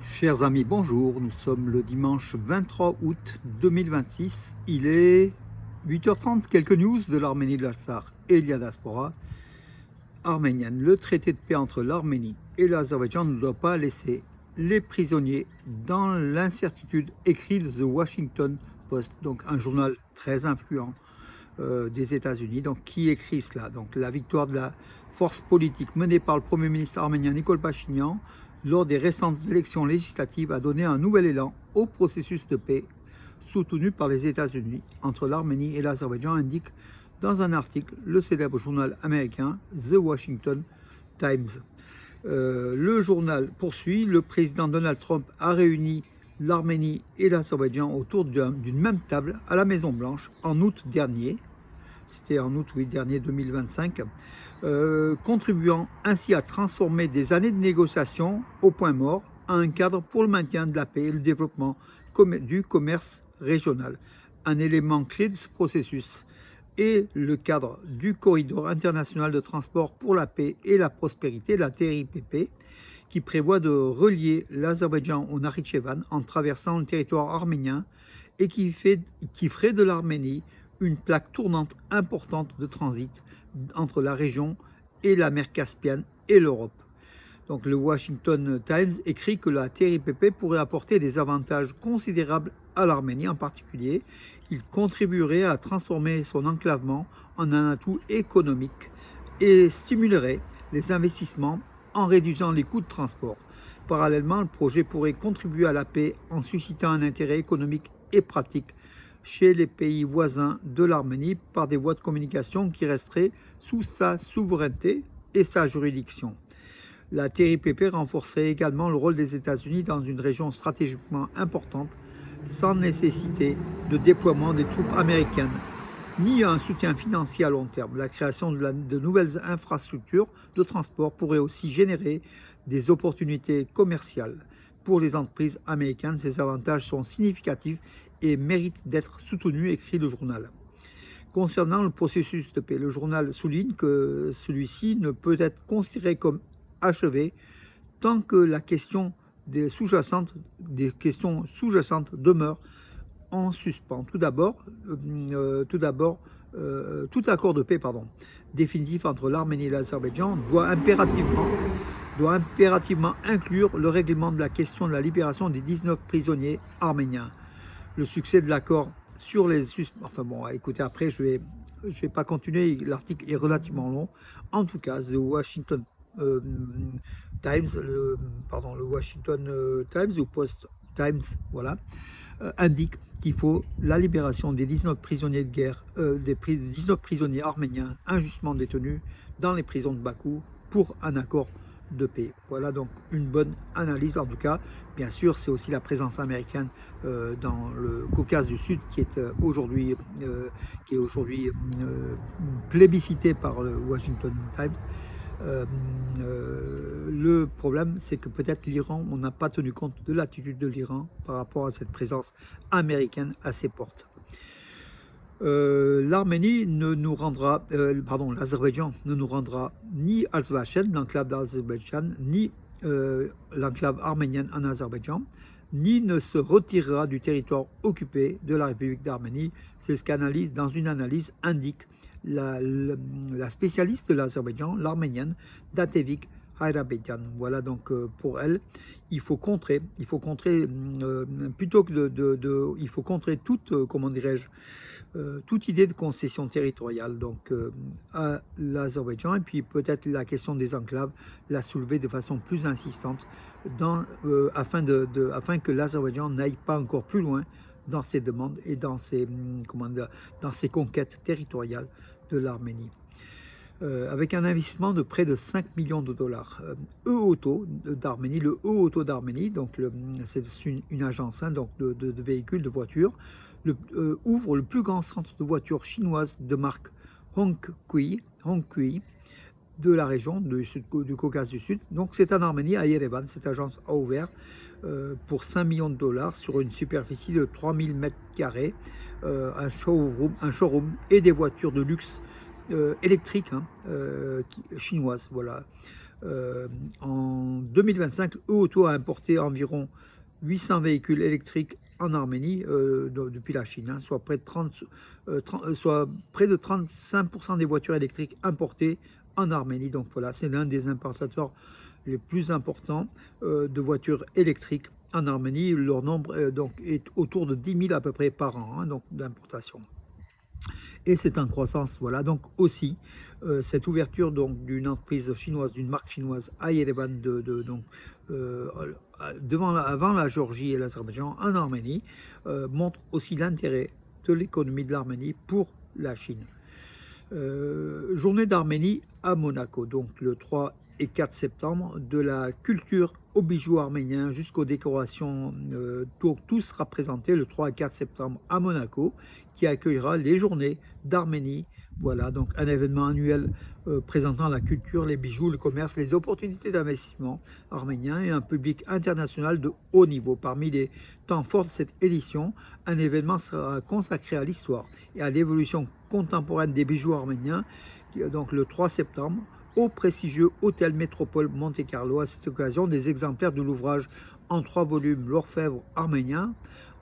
Chers amis, bonjour. Nous sommes le dimanche 23 août 2026. Il est 8h30. Quelques news de l'Arménie de l'Artsakh et de la diaspora arménienne. Le traité de paix entre l'Arménie et l'Azerbaïdjan ne doit pas laisser les prisonniers dans l'incertitude, écrit The Washington Post, donc un journal très influent des États-Unis. Donc, qui écrit cela? Donc, la victoire de la force politique menée par le Premier ministre arménien Nikol Pachinian lors des récentes élections législatives a donné un nouvel élan au processus de paix soutenu par les États-Unis entre l'Arménie et l'Azerbaïdjan, indique dans un article le célèbre journal américain The Washington Times. Le journal poursuit, le président Donald Trump a réuni l'Arménie et l'Azerbaïdjan autour d'une même table à la Maison-Blanche en août dernier. C'était en août dernier 2025, contribuant ainsi à transformer des années de négociations au point mort à un cadre pour le maintien de la paix et le développement du commerce régional. Un élément clé de ce processus est le cadre du corridor international de transport pour la paix et la prospérité, la TRIPP, qui prévoit de relier l'Azerbaïdjan au Nakhitchevan en traversant le territoire arménien et qui ferait de l'Arménie une plaque tournante importante de transit entre la région et la mer Caspienne et l'Europe. Donc le Washington Times écrit que la TRIPP pourrait apporter des avantages considérables à l'Arménie en particulier. Il contribuerait à transformer son enclavement en un atout économique et stimulerait les investissements en réduisant les coûts de transport. Parallèlement, le projet pourrait contribuer à la paix en suscitant un intérêt économique et pratique chez les pays voisins de l'Arménie par des voies de communication qui resteraient sous sa souveraineté et sa juridiction. La TRIPP renforcerait également le rôle des États-Unis dans une région stratégiquement importante, sans nécessité de déploiement des troupes américaines, ni un soutien financier à long terme. La création de nouvelles infrastructures de transport pourrait aussi générer des opportunités commerciales pour les entreprises américaines. Ces avantages sont significatifs et méritent d'être soutenus, écrit le journal. Concernant le processus de paix, le journal souligne que celui-ci ne peut être considéré comme achevé tant que la question des questions sous-jacentes demeure en suspens. Tout accord de paix définitif entre l'Arménie et l'Azerbaïdjan doit impérativement inclure le règlement de la question de la libération des 19 prisonniers arméniens. Le succès de l'accord sur les écoutez, après je vais pas continuer, l'article est relativement long. En tout cas, The Washington Times, le Washington Times ou Post Times, voilà, indique qu'il faut la libération des 19 prisonniers de guerre, des 19 prisonniers arméniens injustement détenus dans les prisons de Bakou pour un accord de paix. Voilà donc une bonne analyse en tout cas. Bien sûr, c'est aussi la présence américaine dans le Caucase du Sud qui est aujourd'hui plébiscité par le Washington Times. Le problème, c'est que peut-être l'Iran, on n'a pas tenu compte de l'attitude de l'Iran par rapport à cette présence américaine à ses portes. L'Arménie ne nous rendra, l'Azerbaïdjan ne nous rendra ni Azbachen, l'enclave d'Azerbaïdjan, ni l'enclave arménienne en Azerbaïdjan, ni ne se retirera du territoire occupé de la République d'Arménie. C'est ce qu'analyse, dans une analyse, indique la spécialiste de l'Azerbaïdjan, l'arménienne Datevik Hayrabeyan. Voilà donc pour elle, il faut contrer toute, toute idée de concession territoriale donc à l'Azerbaïdjan, et puis peut-être la question des enclaves la soulever de façon plus insistante afin que l'Azerbaïdjan n'aille pas encore plus loin dans ses demandes et dans ses conquêtes territoriales de l'Arménie. Avec un investissement de près de 5 millions de dollars. E-Auto d'Arménie, le E-Auto d'Arménie, donc c'est une agence donc de véhicules, de voitures, ouvre le plus grand centre de voitures chinoises de marque Hongqi de la région du Caucase du Sud. Donc c'est en Arménie, à Yerevan. Cette agence a ouvert pour 5 millions de dollars sur une superficie de 3000 mètres carrés, un showroom et des voitures de luxe électriques chinoises. Voilà. En 2025, Auto a importé environ 800 véhicules électriques en Arménie depuis la Chine, hein, soit soit près de 35% des voitures électriques importées en Arménie. Donc voilà, c'est l'un des importateurs les plus importants de voitures électriques en Arménie. Leur nombre donc, est autour de 10 000 à peu près par an, hein, donc d'importation. Et c'est en croissance. Voilà, donc aussi cette ouverture donc d'une entreprise chinoise, d'une marque chinoise à Yerevan, donc avant la Géorgie et l'Azerbaïdjan en Arménie, montre aussi l'intérêt de l'économie de l'Arménie pour la Chine. Journée d'Arménie à Monaco, donc le 3 et 4 septembre, de la culture aux bijoux arméniens jusqu'aux décorations. Tout sera présenté le 3 et 4 septembre à Monaco, qui accueillera les journées d'Arménie. Voilà, donc un événement annuel présentant la culture, les bijoux, le commerce, les opportunités d'investissement arménien et un public international de haut niveau. Parmi les temps forts de cette édition, un événement sera consacré à l'histoire et à l'évolution contemporaine des bijoux arméniens, donc le 3 septembre, au prestigieux Hôtel Métropole Monte-Carlo. À cette occasion, des exemplaires de l'ouvrage en 3 volumes, l'orfèvre arménien,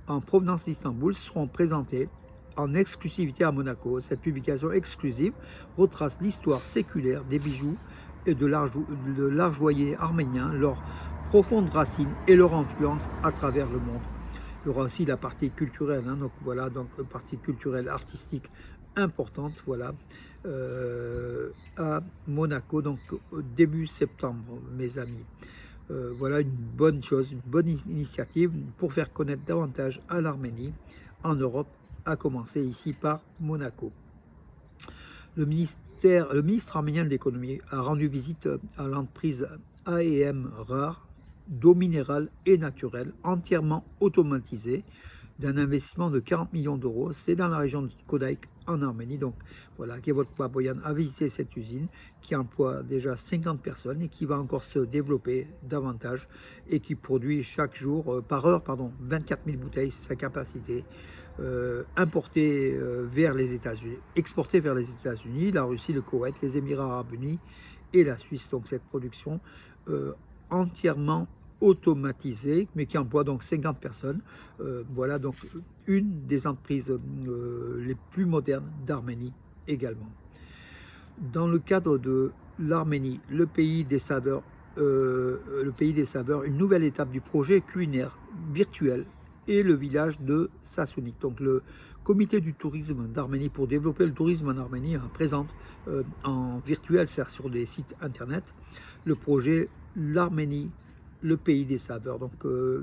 en provenance d'Istanbul, seront présentés en exclusivité à Monaco. Cette publication exclusive retrace l'histoire séculaire des bijoux et de l'art joaillier arménien, leurs profondes racines et leur influence à travers le monde. Il y aura aussi la partie culturelle, hein, donc voilà, donc une partie culturelle artistique importante, voilà, à Monaco, donc début septembre, mes amis. Voilà une bonne chose, une bonne initiative pour faire connaître davantage à l'Arménie en Europe, à commencer ici par Monaco. Le ministre arménien de l'économie a rendu visite à l'entreprise AEM Rare, d'eau minérale et naturelle, entièrement automatisée, d'un investissement de 40 millions d'euros. C'est dans la région de Kodaïk, en Arménie. Donc voilà, Kevot Paboyan a visité cette usine qui emploie déjà 50 personnes et qui va encore se développer davantage et qui produit chaque jour, par heure, 24 000 bouteilles, c'est sa capacité, importée vers les États-Unis, exportée vers les États-Unis, la Russie, le Koweït, les Émirats arabes unis et la Suisse. Donc cette production entièrement automatisée, mais qui emploie donc 50 personnes. Voilà donc une des entreprises les plus modernes d'Arménie également. Dans le cadre de l'Arménie, le pays des saveurs, une nouvelle étape du projet culinaire virtuel et le village de Sassounik. Donc le comité du tourisme d'Arménie pour développer le tourisme en Arménie présente en virtuel, c'est-à-dire sur des sites internet, le projet l'Arménie, le pays des saveurs, donc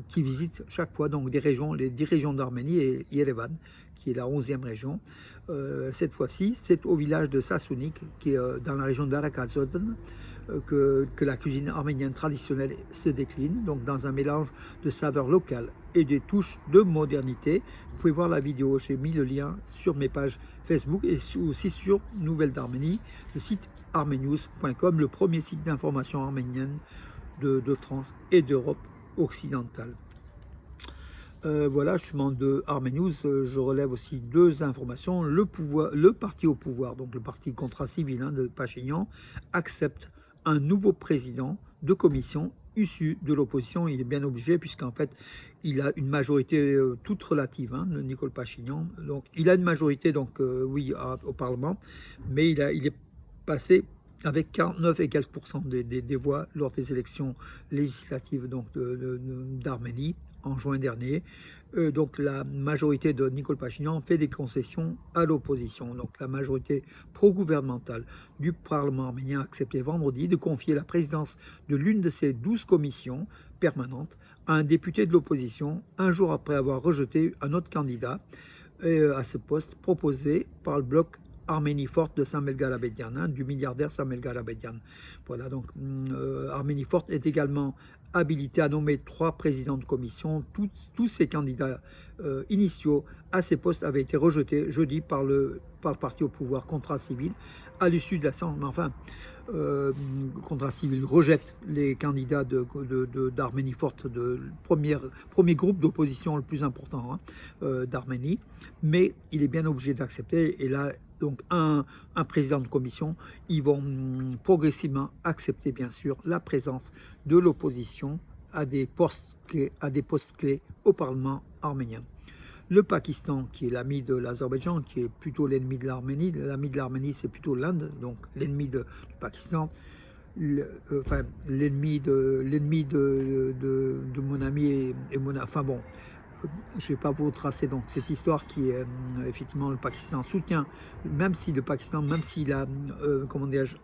qui visite chaque fois donc les 10 régions d'Arménie et Yerevan, qui est la 11e région. Cette fois-ci, c'est au village de Sassounik, qui est dans la région d'Arakazodon, que la cuisine arménienne traditionnelle se décline, donc dans un mélange de saveurs locales et des touches de modernité. Vous pouvez voir la vidéo, j'ai mis le lien sur mes pages Facebook et aussi sur Nouvelles d'Arménie, le site armenius.com, le premier site d'information arménienne de France et d'Europe occidentale. Voilà, justement de Armenius, je relève aussi 2 informations. Le parti au pouvoir, donc le parti contrat civil de Pachinian, accepte un nouveau président de commission issu de l'opposition. Il est bien obligé, puisqu'en fait, il a une majorité toute relative, Nicole Pachinian. Donc, il a une majorité, donc oui, au Parlement, mais il est passé avec 49 et quelques % des voix lors des élections législatives d'Arménie en juin dernier. Donc la majorité de Nicole Pachinian fait des concessions à l'opposition. Donc la majorité pro-gouvernementale du Parlement arménien a accepté vendredi de confier la présidence de l'une de ses 12 commissions permanentes à un député de l'opposition, un jour après avoir rejeté un autre candidat à ce poste proposé par le bloc Arménie forte de Samuel Garabedian, du milliardaire Samuel Garabedian. Voilà, donc Arménie forte est également habilité à nommer 3 présidents de commission. Tous ces candidats initiaux à ces postes avaient été rejetés jeudi par le parti au pouvoir Contrat Civil à l'issue de la séance. Enfin, Contrat Civil rejette les candidats d'Arménie forte, premier groupe d'opposition le plus important d'Arménie, mais il est bien obligé d'accepter. Et là, donc un président de commission, ils vont progressivement accepter bien sûr la présence de l'opposition à des postes clés au Parlement arménien. Le Pakistan, qui est l'ami de l'Azerbaïdjan, qui est plutôt l'ennemi de l'Arménie. L'ami de l'Arménie, c'est plutôt l'Inde, donc l'ennemi du Pakistan. Enfin, l'ennemi de mon ami et mon... Enfin bon, je ne vais pas vous tracer donc cette histoire qui est effectivement le Pakistan soutient, même si le Pakistan, même s'il a comment dirais-je,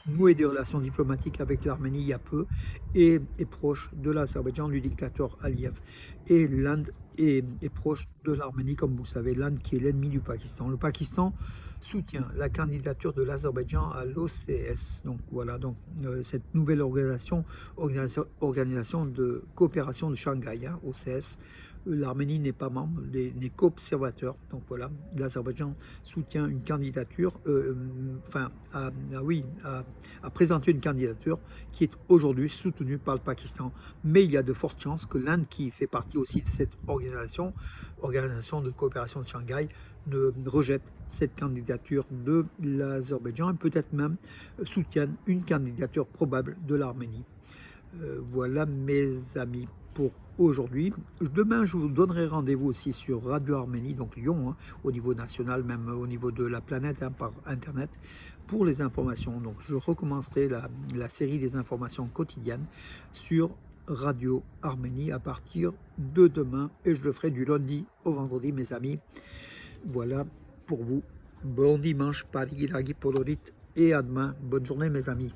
noué des relations diplomatiques avec l'Arménie il y a peu, et est proche de l'Azerbaïdjan, du dictateur Aliyev. Et l'Inde est proche de l'Arménie, comme vous le savez, l'Inde qui est l'ennemi du Pakistan. Le Pakistan soutient la candidature de l'Azerbaïdjan à l'OCS. Donc voilà, donc cette nouvelle organisation de coopération de Shanghai, hein, OCS. L'Arménie n'est pas membre, n'est qu'observateur. Donc voilà, l'Azerbaïdjan soutient une candidature, enfin, a présenté une candidature qui est aujourd'hui soutenue par le Pakistan. Mais il y a de fortes chances que l'Inde, qui fait partie aussi de cette organisation de coopération de Shanghai, ne rejette cette candidature de l'Azerbaïdjan et peut-être même soutienne une candidature probable de l'Arménie. Voilà mes amis pour aujourd'hui. Demain, je vous donnerai rendez-vous aussi sur Radio Arménie, donc Lyon, hein, au niveau national, même au niveau de la planète, hein, par Internet, pour les informations. Donc, je recommencerai la série des informations quotidiennes sur Radio Arménie à partir de demain, et je le ferai du lundi au vendredi, mes amis. Voilà pour vous. Bon dimanche, Parigiragi Polorit, et à demain. Bonne journée, mes amis.